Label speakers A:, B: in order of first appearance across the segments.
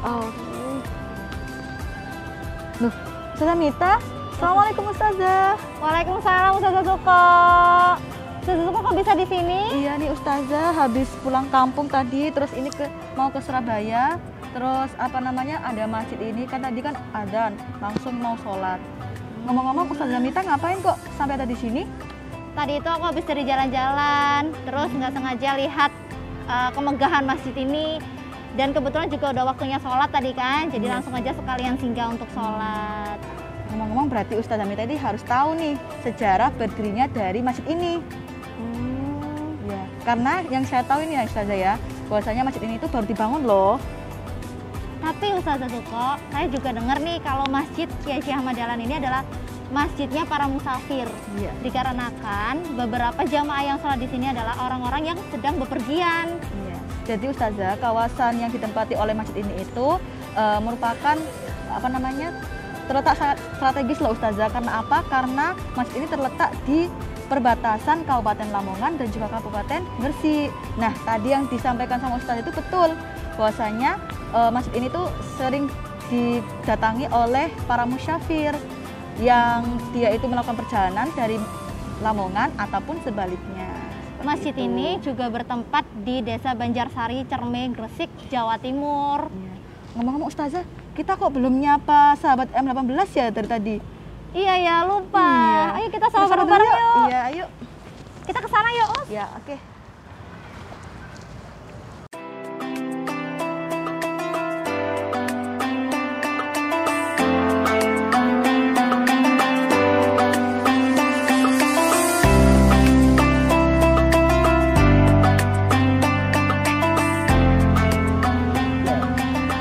A: Oh. Loh, Ustazah Mita. Assalamualaikum Ustazah.
B: Waalaikumsalam Ustazah Suko. Ustazah Suko kok bisa di sini?
A: Iya nih Ustazah, habis pulang kampung tadi, terus ini mau ke Surabaya. Terus ada masjid ini kan tadi kan adzan, langsung mau sholat. Ngomong-ngomong Ustazah Mita ngapain kok sampai ada di sini?
B: Tadi itu aku habis dari jalan-jalan, terus nggak sengaja lihat kemegahan masjid ini. Dan kebetulan juga udah waktunya sholat tadi kan, jadi langsung aja sekalian singgah untuk sholat.
A: Ngomong-ngomong berarti Ustazah Mita ini harus tahu nih sejarah berdirinya dari masjid ini. Ya, karena yang saya tahu ini ya Ustazah ya, bahwasanya masjid ini itu baru dibangun loh.
B: Tapi Ustazah Suko, saya juga dengar nih kalau masjid Kiai Haji Ahmad Dahlan ini adalah masjidnya para musafir.
A: Iya.
B: Dikarenakan beberapa jamaah yang sholat di sini adalah orang-orang yang sedang bepergian.
A: Iya. Jadi Ustazah, kawasan yang ditempati oleh masjid ini itu merupakan terletak sangat strategis loh Ustazah. Karena apa? Karena masjid ini terletak di perbatasan Kabupaten Lamongan dan juga Kabupaten Gresik. Nah, tadi yang disampaikan sama Ustazah itu betul, bahwasanya masjid ini tuh sering didatangi oleh para musyafir yang dia itu melakukan perjalanan dari Lamongan ataupun sebaliknya.
B: Masjid ini juga bertempat di Desa Banjarsari, Cerme, Gresik, Jawa Timur.
A: Ya. Ngomong-ngomong Ustazah, kita kok belum nyapa sahabat M18 ya dari tadi?
B: Iya ya, lupa.
A: Iya.
B: Ayo kita sama bareng-bareng yuk.
A: Iya, ayo.
B: Kita ke sana yuk, Us.
A: Ya, oke.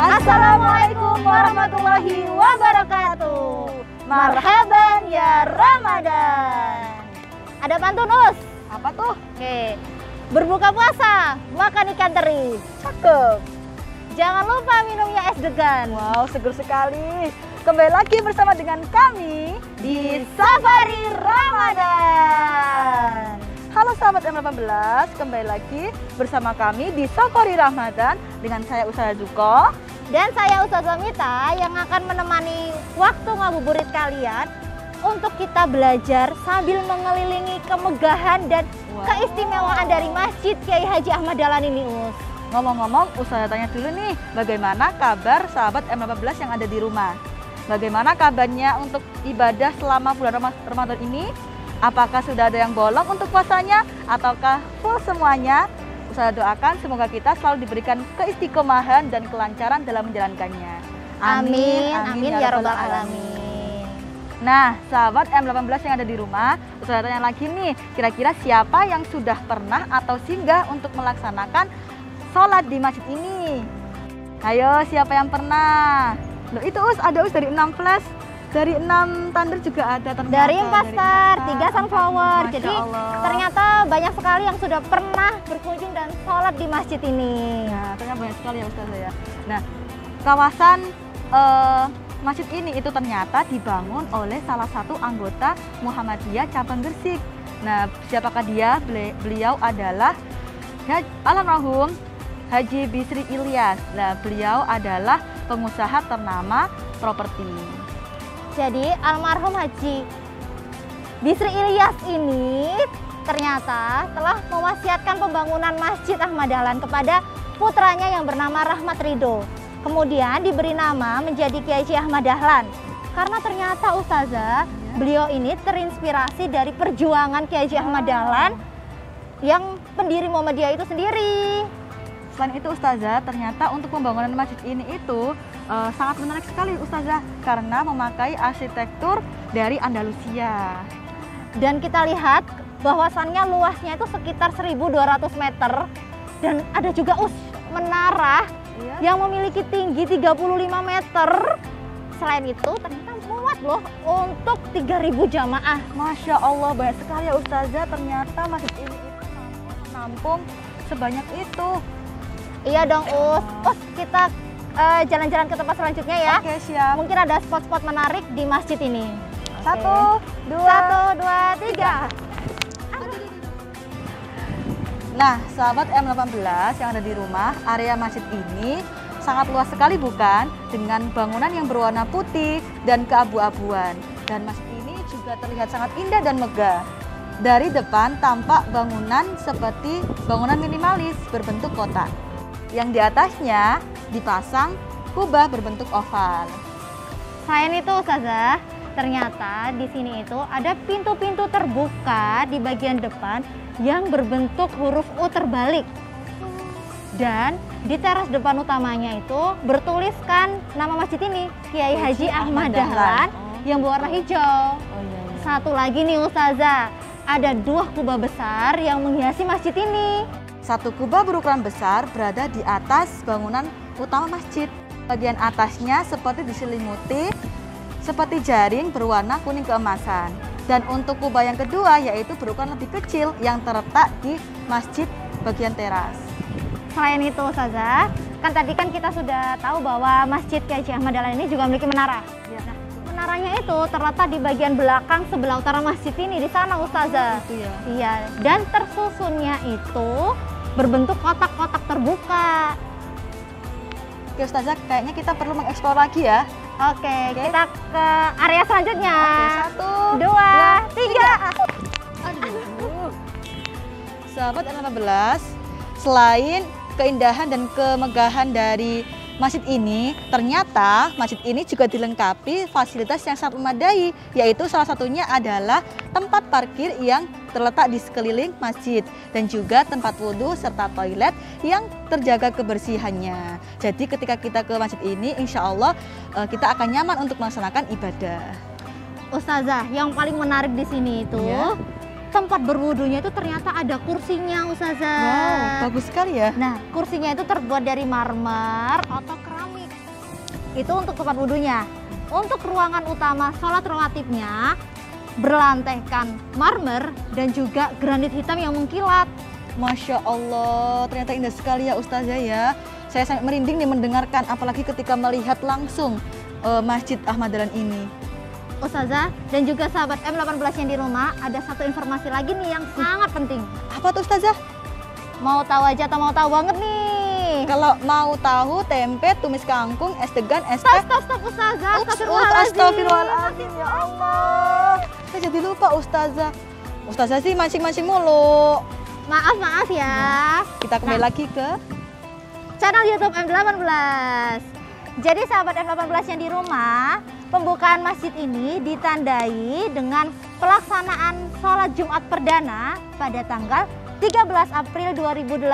B: Assalamualaikum warahmatullahi wabarakatuh. Marhaban ya Ramadan. Ada pantun, Us.
A: Apa tuh?
B: Oke. Berbuka puasa, makan ikan teri. Cakep. Jangan lupa minumnya es degan.
A: Wow, seger sekali. Kembali lagi bersama dengan kami di Safari Ramadan. Halo sahabat M18, kembali lagi bersama kami di Safari Ramadan dengan saya Ustazah Suko
B: dan saya Ustazah Mita yang akan menemani waktu ngabuburit kalian untuk kita belajar sambil mengelilingi kemegahan dan keistimewaan dari Masjid Kiai Haji Ahmad Dahlan ini, Us.
A: Ngomong-ngomong, Ustazah tanya dulu nih, bagaimana kabar sahabat M18 yang ada di rumah? Bagaimana kabarnya untuk ibadah selama bulan Ramadan ini? Apakah sudah ada yang bolong untuk puasanya ataukah full semuanya? Ustazah doakan semoga kita selalu diberikan keistiqomahan dan kelancaran dalam menjalankannya.
B: Amin, amin ya rabbal alamin.
A: Nah, sahabat M18 yang ada di rumah, Ustazah tanya lagi nih, kira-kira siapa yang sudah pernah atau singgah untuk melaksanakan sholat di masjid ini? Ayo, siapa yang pernah? Loh, itu ada dari 6 flash. Dari 6 thunder juga ada ternyata.
B: Dari 4 star, 3 sunflower. Jadi ternyata banyak sekali yang sudah pernah berkunjung dan sholat di masjid ini.
A: Nah, ternyata banyak sekali ya Ustazah ya. Nah, kawasan masjid ini itu ternyata dibangun oleh salah satu anggota Muhammadiyah cabang Gresik. Nah, siapakah dia? Beliau adalah almarhum Haji Bisri Ilyas. Nah, beliau adalah pengusaha ternama properti.
B: Jadi almarhum Haji Bisri Ilyas ini ternyata telah mewasiatkan pembangunan Masjid Ahmad Dahlan kepada putranya yang bernama Rahmat Ridho. Kemudian diberi nama menjadi Kiai Haji Ahmad Dahlan. Karena ternyata Ustazah, beliau ini terinspirasi dari perjuangan Kiai Haji Ahmad Dahlan yang pendiri Muhammadiyah itu sendiri.
A: Selain itu Ustazah, ternyata untuk pembangunan masjid ini itu sangat menarik sekali Ustazah karena memakai arsitektur dari Andalusia.
B: Dan kita lihat bahwasannya luasnya itu sekitar 1.200 meter dan ada juga menara yang memiliki tinggi 35 meter. Selain itu ternyata muat loh untuk 3.000 jamaah.
A: Masya Allah, banyak sekali ya Ustazah, ternyata masjid ini itu menampung sebanyak itu.
B: Iya dong Us, kita jalan-jalan ke tempat selanjutnya ya.
A: Oke, siap.
B: Mungkin ada spot-spot menarik di masjid ini.
A: Oke. 1, 2, 3. Nah, sahabat M18 yang ada di rumah, area masjid ini sangat luas sekali bukan? Dengan bangunan yang berwarna putih dan keabu-abuan. Dan masjid ini juga terlihat sangat indah dan megah. Dari depan tampak bangunan seperti bangunan minimalis berbentuk kotak. Yang di atasnya dipasang kubah berbentuk oval.
B: Selain itu Ustazah, ternyata di sini itu ada pintu-pintu terbuka di bagian depan yang berbentuk huruf U terbalik. Dan di teras depan utamanya itu bertuliskan nama masjid ini, Kiai Haji Ahmad Dahlan yang berwarna hijau. Satu lagi nih Ustazah, ada 2 kubah besar yang menghiasi masjid ini.
A: Satu kubah berukuran besar berada di atas bangunan utama masjid. Bagian atasnya seperti diselimuti seperti jaring berwarna kuning keemasan. Dan untuk kubah yang kedua yaitu berukuran lebih kecil yang terletak di masjid bagian teras.
B: Selain itu Ustazah, kan tadi kan kita sudah tahu bahwa Masjid Kiai Haji Ahmad Dahlan ini juga memiliki menara. Nah, menaranya itu terletak di bagian belakang sebelah utara masjid ini, di sana Ustazah.
A: Itu ya.
B: Iya, dan tersusunnya itu berbentuk kotak-kotak terbuka.
A: Oke Ustazah, kayaknya kita perlu mengeksplor lagi ya.
B: Oke, kita ke area selanjutnya.
A: Oke,
B: 1, 2, 3.
A: Aduh. Sahabat N15, selain keindahan dan kemegahan dari masjid ini, ternyata masjid ini juga dilengkapi fasilitas yang sangat memadai, yaitu salah satunya adalah tempat parkir yang terletak di sekeliling masjid dan juga tempat wudhu serta toilet yang terjaga kebersihannya. Jadi ketika kita ke masjid ini, insya Allah kita akan nyaman untuk melaksanakan ibadah.
B: Ustazah, yang paling menarik di sini itu tempat berwudunya itu ternyata ada kursinya Ustazah.
A: Wow, bagus sekali ya.
B: Nah, kursinya itu terbuat dari marmer atau keramik. Itu untuk tempat wudunya. Untuk ruangan utama sholat rawatibnya berlantaikan marmer dan juga granit hitam yang mengkilat.
A: Masya Allah, ternyata indah sekali ya Ustazah ya. Saya sangat merinding nih mendengarkan, apalagi ketika melihat langsung Masjid Ahmad Dahlan ini.
B: Ustazah dan juga sahabat M18 yang di rumah, ada satu informasi lagi nih yang sangat penting.
A: Apa tuh Ustazah?
B: Mau tahu aja atau mau tahu banget nih?
A: Kalau mau tahu tempe, tumis kangkung, es degan, es teh.
B: Stop Ustazah.
A: Astagfirullahaladzim ya Allah. Saya jadi lupa Ustazah. Ustazah sih mancing-mancing mulu.
B: Maaf ya.
A: Kita kembali lagi ke
B: channel YouTube M18. Jadi sahabat M18 yang di rumah, pembukaan masjid ini ditandai dengan pelaksanaan sholat Jumat perdana pada tanggal 13 April 2018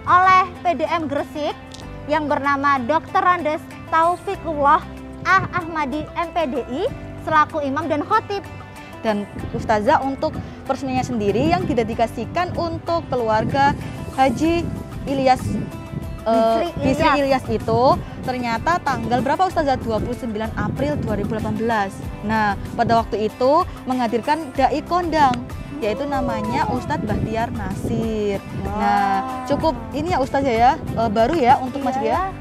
B: oleh PDM Gresik yang bernama Dr. Randes Taufikullah Ahmadi MPDI selaku imam dan khotib.
A: Dan Ustazah untuk peresmiannya sendiri yang didedikasikan untuk keluarga Haji Ilyas Bisri Ilyas itu ternyata tanggal berapa Ustazah? 29 April 2018. Nah, pada waktu itu menghadirkan dai kondang, yaitu namanya Ustadz Bahtiar Nasir.
B: Wow.
A: Nah, cukup ini ya Ustazah ya, baru ya untuk masjid ya.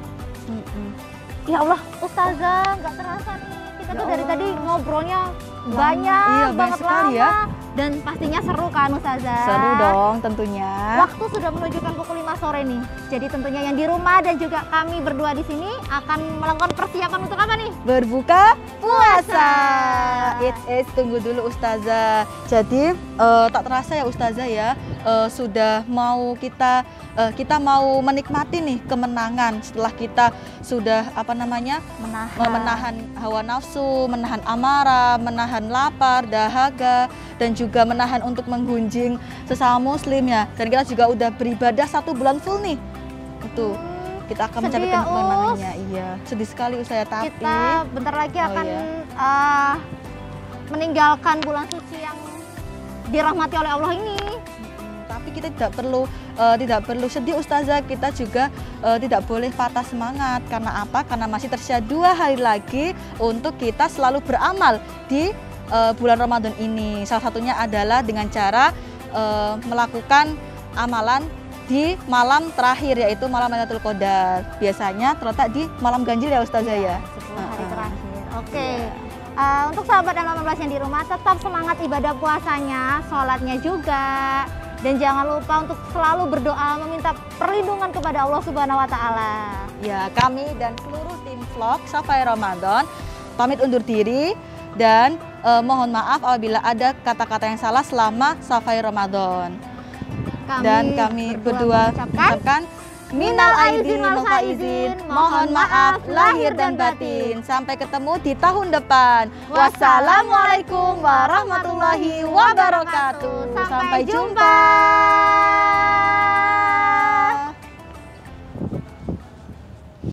B: Ya Allah, Ustazah, nggak terasa nih. Kita tuh dari tadi ngobrolnya
A: banyak
B: banget
A: sekali
B: lama.
A: ya.
B: Dan pastinya seru kan Ustazah?
A: Seru dong tentunya.
B: Waktu sudah menunjukkan pukul 5 sore nih. Jadi tentunya yang di rumah dan juga kami berdua di sini akan melakukan persiapan untuk apa nih?
A: Berbuka puasa. Tunggu dulu Ustazah. Jadi tak terasa ya Ustazah ya, sudah mau kita mau menikmati nih kemenangan setelah kita sudah menahan hawa nafsu, menahan amarah, menahan lapar, dahaga, dan juga menahan untuk menggunjing sesama muslim ya. Dan kita juga udah beribadah 1 bulan full nih. Itu kita akan mencari kemenangannya. Iya, sedih sekali Ustazah, tapi
B: kita bentar lagi akan meninggalkan bulan suci yang dirahmati oleh Allah ini.
A: Tapi kita tidak perlu sedih Ustazah, kita juga tidak boleh patah semangat. Karena apa? Karena masih tersisa 2 hari lagi untuk kita selalu beramal di bulan Ramadan ini. Salah satunya adalah dengan cara melakukan amalan di malam terakhir, yaitu malam Lailatul Qadar. Biasanya terletak di malam ganjil ya Ustazah ya.
B: 10 hari terakhir. Oke. Untuk sahabat M18 yang di rumah, tetap semangat ibadah puasanya, sholatnya juga. Dan jangan lupa untuk selalu berdoa meminta perlindungan kepada Allah Subhanahu wa taala.
A: Ya, kami dan seluruh tim vlog Safai Ramadan pamit undur diri dan mohon maaf apabila ada kata-kata yang salah selama Safai Ramadan. Dan kami berdua mengucapkan minal aidin wal faizin, mohon maaf lahir dan batin. Sampai ketemu di tahun depan. Wassalamualaikum warahmatullahi wabarakatuh.
B: Sampai jumpa.